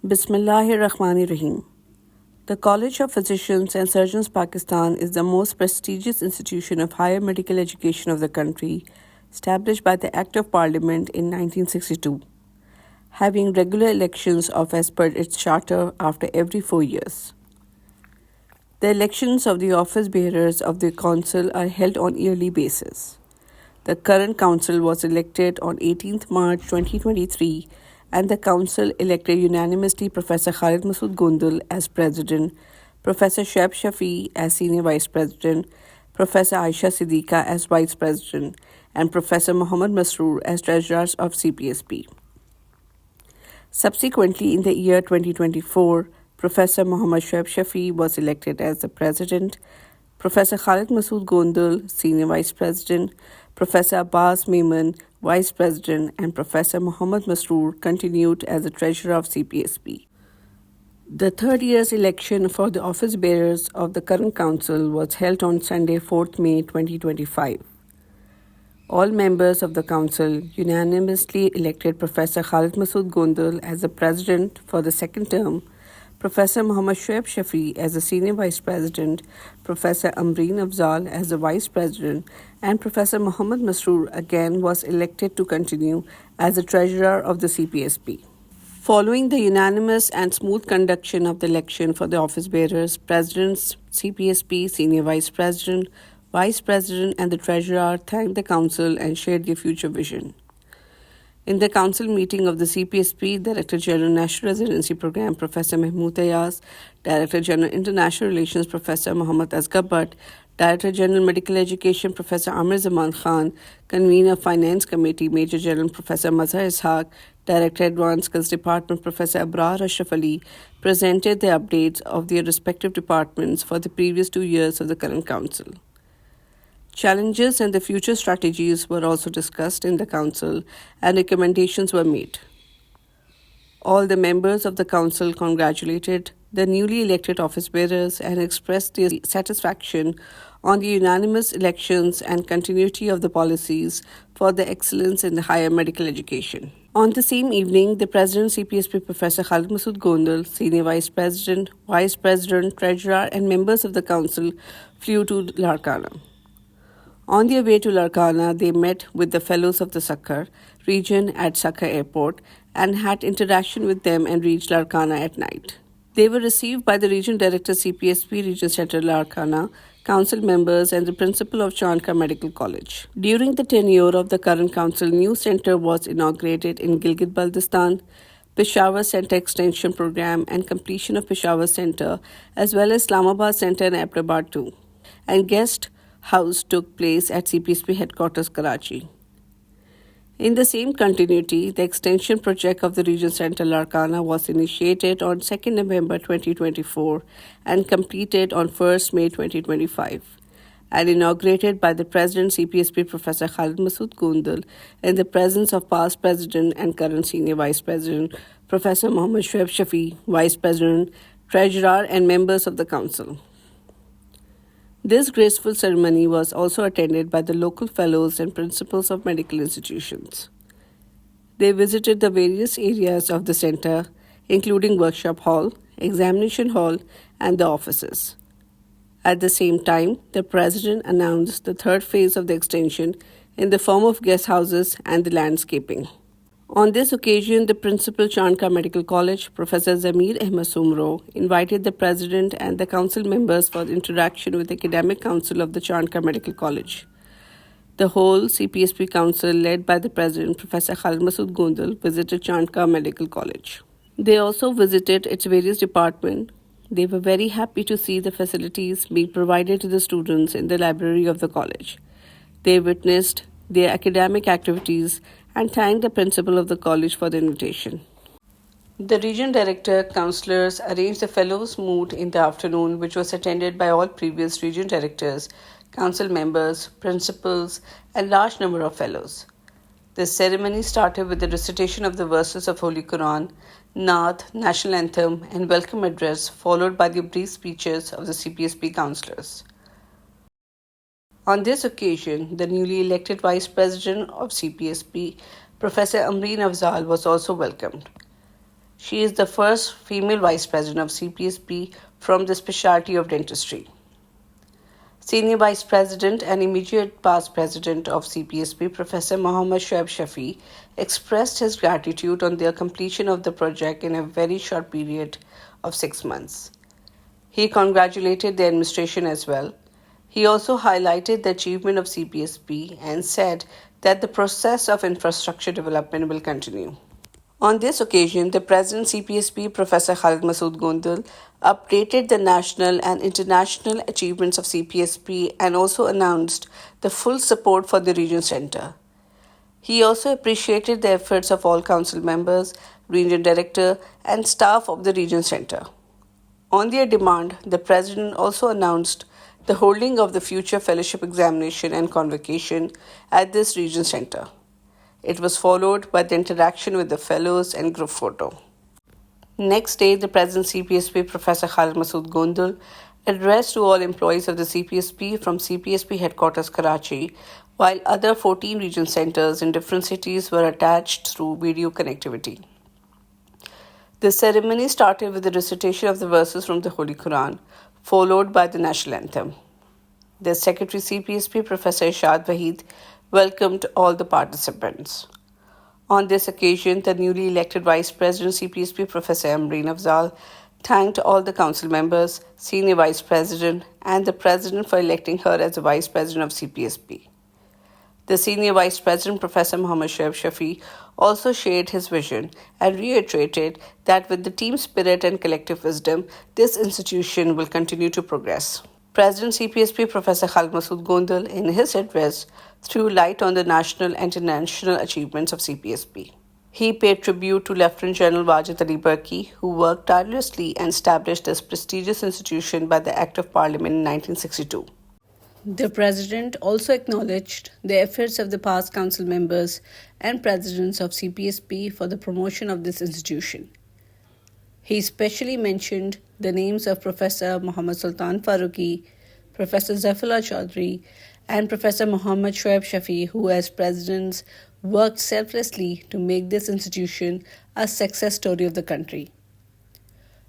Bismillahirrahmanirrahim. The College of Physicians and Surgeons Pakistan is the most prestigious institution of higher medical education of the country, established by the Act of Parliament in 1962, having regular elections of as per its charter after every 4 years. The elections of the office bearers of the council are held on yearly basis. The current council was elected on 18th March 2023 and the council elected unanimously Professor Khalid Masood Gondal as president, Professor Shoaib Shafi as senior vice president, Professor Aisha Siddiqa as vice president, and Professor Muhammad Masroor as treasurers of CPSP. Subsequently, in the year 2024, Professor Muhammad Shoaib Shafi was elected as the president, Professor Khalid Masood Gondal, senior vice president, Professor Abbas Maiman, vice president, and Professor Muhammad Masroor continued as the treasurer of CPSP. The third year's election for the office bearers of the current council was held on Sunday, 4th May 2025. All members of the council unanimously elected Professor Khalid Masood Gondal as the president for the second term, Professor Muhammad Shoaib Shafi as the senior vice president, Professor Amreen Afzal as the vice president, and Professor Muhammad Masroor again was elected to continue as the treasurer of the CPSP. Following the unanimous and smooth conduction of the election for the office bearers, presidents, CPSP, senior vice president, and the treasurer thanked the council and shared their future vision. In the council meeting of the CPSP, Director General National Residency Program Professor Mahmood Ayaz, Director General International Relations Professor Muhammad Asghar Bhatt, Director General Medical Education Professor Amir Zaman Khan, Convener Finance Committee Major General Professor Mazhar Ishaq, Director Advanced Skills Department Professor Abrar Ashraf Ali presented the updates of their respective departments for the previous 2 years of the current council. Challenges and the future strategies were also discussed in the council and recommendations were made. All the members of the council congratulated the newly elected office bearers and expressed their satisfaction on the unanimous elections and continuity of the policies for the excellence in the higher medical education. On the same evening, the President CPSP Professor Khalid Masood Gondal, Senior Vice President, Treasurer, and members of the council flew to Larkana. On their way to Larkana, they met with the fellows of the Sakkar region at Sakkar Airport and had interaction with them and reached Larkana at night. They were received by the Region Director CPSP Region Center Larkana, council members, and the principal of Chandka Medical College. During the tenure of the current council, new center was inaugurated in Gilgit-Baltistan, Peshawar Center Extension Program and completion of Peshawar Center, as well as Islamabad Center and Abbottabad too, and guest house took place at CPSP headquarters Karachi. In the same continuity, the extension project of the Region Center Larkana was initiated on 2nd November 2024 and completed on 1st May 2025 and inaugurated by the President CPSP Professor Khalid Masood Gondal in the presence of past President and current Senior Vice President Professor Muhammad Shoaib Shafi, Vice President, Treasurer and members of the Council. This graceful ceremony was also attended by the local fellows and principals of medical institutions. They visited the various areas of the center, including workshop hall, examination hall, and the offices. At the same time, the President announced the third phase of the extension in the form of guest houses and the landscaping. On this occasion, the principal Chandka Medical College, Professor Zamir Ahmed Sumro, invited the president and the council members for interaction with the academic council of the Chandka Medical College. The whole CPSP council, led by the president, Professor Khalid Masood Gondal, visited Chandka Medical College. They also visited its various departments. They were very happy to see the facilities being provided to the students in the library of the college. They witnessed their academic activities and thanked the principal of the college for the invitation. The region director, councillors arranged the fellows' moot in the afternoon, which was attended by all previous region directors, council members, principals, and large number of fellows. The ceremony started with the recitation of the verses of Holy Quran, Naat, National Anthem, and welcome address, followed by the brief speeches of the CPSP councillors. On this occasion, the newly elected Vice President of CPSP, Professor Amreen Afzal, was also welcomed. She is the first female vice president of CPSP from the specialty of dentistry. Senior Vice President and immediate past President of CPSP, Professor Mohammad Shoaib Shafi, expressed his gratitude on the completion of the project in a very short period of 6 months. He congratulated the administration as well. He also highlighted the achievement of CPSP and said that the process of infrastructure development will continue. On this occasion, the President CPSP, Professor Khalid Masood Gondal, updated the national and international achievements of CPSP and also announced the full support for the region center. He also appreciated the efforts of all council members, region director, and staff of the region center. On their demand, the President also announced the holding of the future fellowship examination and convocation at this region center. It was followed by the interaction with the fellows and group photo. Next day, the President CPSP, Professor Khalid Masood Gondal, addressed to all employees of the CPSP from CPSP headquarters Karachi, while other 14 region centers in different cities were attached through video connectivity. The ceremony started with the recitation of the verses from the Holy Quran, followed by the national anthem. The Secretary CPSP, Professor Irshad Waheed, welcomed all the participants. On this occasion, the newly elected Vice President CPSP, Professor Amreen Afzal, thanked all the council members, Senior Vice President, and the President for electing her as the Vice President of CPSP. The Senior Vice President, Professor Mohammad Shoaib Shafi, also shared his vision and reiterated that with the team spirit and collective wisdom, this institution will continue to progress. President CPSP Professor Khalid Masood Gondal, in his address, threw light on the national and international achievements of CPSP. He paid tribute to Lieutenant General Wajid Ali Burki, who worked tirelessly and established this prestigious institution by the Act of Parliament in 1962. The President also acknowledged the efforts of the past council members and presidents of CPSP for the promotion of this institution. He especially mentioned the names of Professor Muhammad Sultan Farooqi, Professor Zaifullah Chaudhry, and Professor Mohammad Shoaib Shafi, who as presidents worked selflessly to make this institution a success story of the country.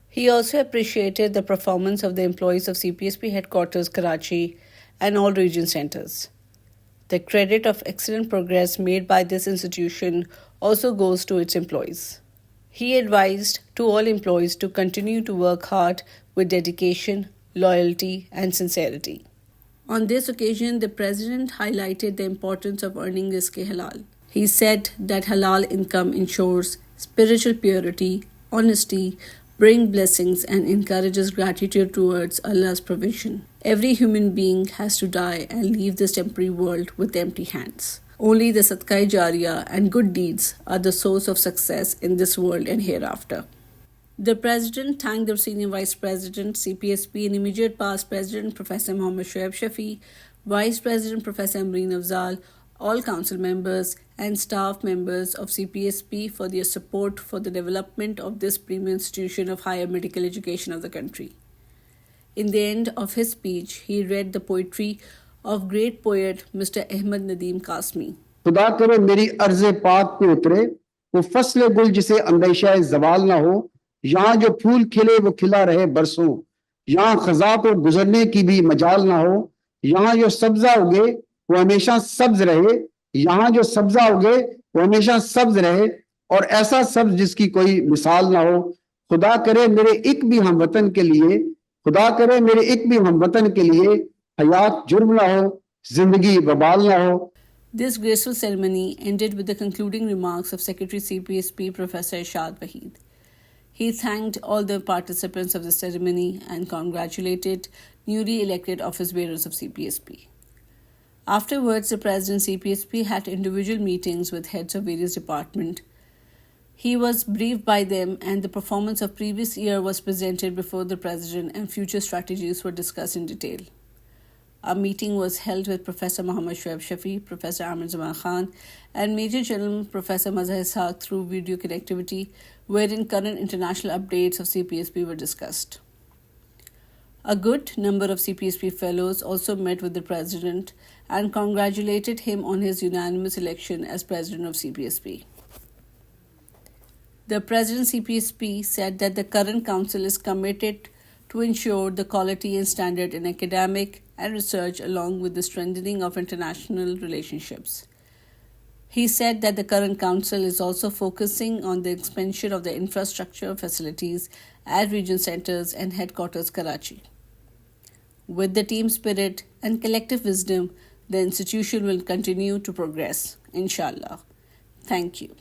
He also appreciated the performance of the employees of CPSP headquarters Karachi and all region centers. The credit of excellent progress made by this institution also goes to its employees. He advised to all employees to continue to work hard with dedication, loyalty, and sincerity. On this occasion, the President highlighted the importance of earning rizq halal. He said that halal income ensures spiritual purity, honesty, brings blessings, and encourages gratitude towards Allah's provision. Every human being has to die and leave this temporary world with empty hands. Only the Sadaqah Jariyah and good deeds are the source of success in this world and hereafter. The President thanked the Senior Vice President, CPSP, and immediate past President, Professor Mohammad Shoaib Shafi, Vice President, Professor Amreen Afzal, all council members and staff members of CPSP for their support for the development of this premier institution of higher medical education of the country. In the end of his speech, he read the poetry of great poet Mr. Ahmad Nadeem Kasmi. खुदा करे मेरी अर्ज़े पाक पे उतरे वो फसले गुल जिसे अंदेशा ज़वाल ना हो यहाँ जो फूल खिले वो खिला रहे बरसों यहाँ खज़ा को गुजरने की भी मजाल ना हो यहाँ जो सब्जा उगे वो हमेशा सब्ज रहे यहाँ जो सब्जा उगे वो हमेशा सब्ज रहे और ऐसा सब्ज जिसकी कोई मिसाल ना हो खुदा करे मेरे एक भी हमवतन के लिए खुदा करे मेरे एक भी हमवतन के लिए हयात जुर्म ना हो जिंदगी बबाल ना हो. This graceful ceremony ended with the concluding remarks of Secretary CPSP Professor Irshad Waheed. He thanked all the participants of the ceremony and congratulated newly elected office bearers of CPSP. Afterwards, the President CPSP had individual meetings with heads of various departments. He was briefed by them and the performance of previous year was presented before the President and future strategies were discussed in detail. A meeting was held with Professor Mohammad Shoaib Shafi, Professor Amir Zaman Khan, and Major General Professor Mazhar Ishaq through video connectivity, wherein current international updates of CPSP were discussed. A good number of CPSP fellows also met with the President and congratulated him on his unanimous election as President of CPSP. The President CPSP said that the current council is committed to ensure the quality and standard in academic and research along with the strengthening of international relationships. He said that the current council is also focusing on the expansion of the infrastructure facilities at region centers and headquarters Karachi. With the team spirit and collective wisdom, the institution will continue to progress, inshallah. Thank you.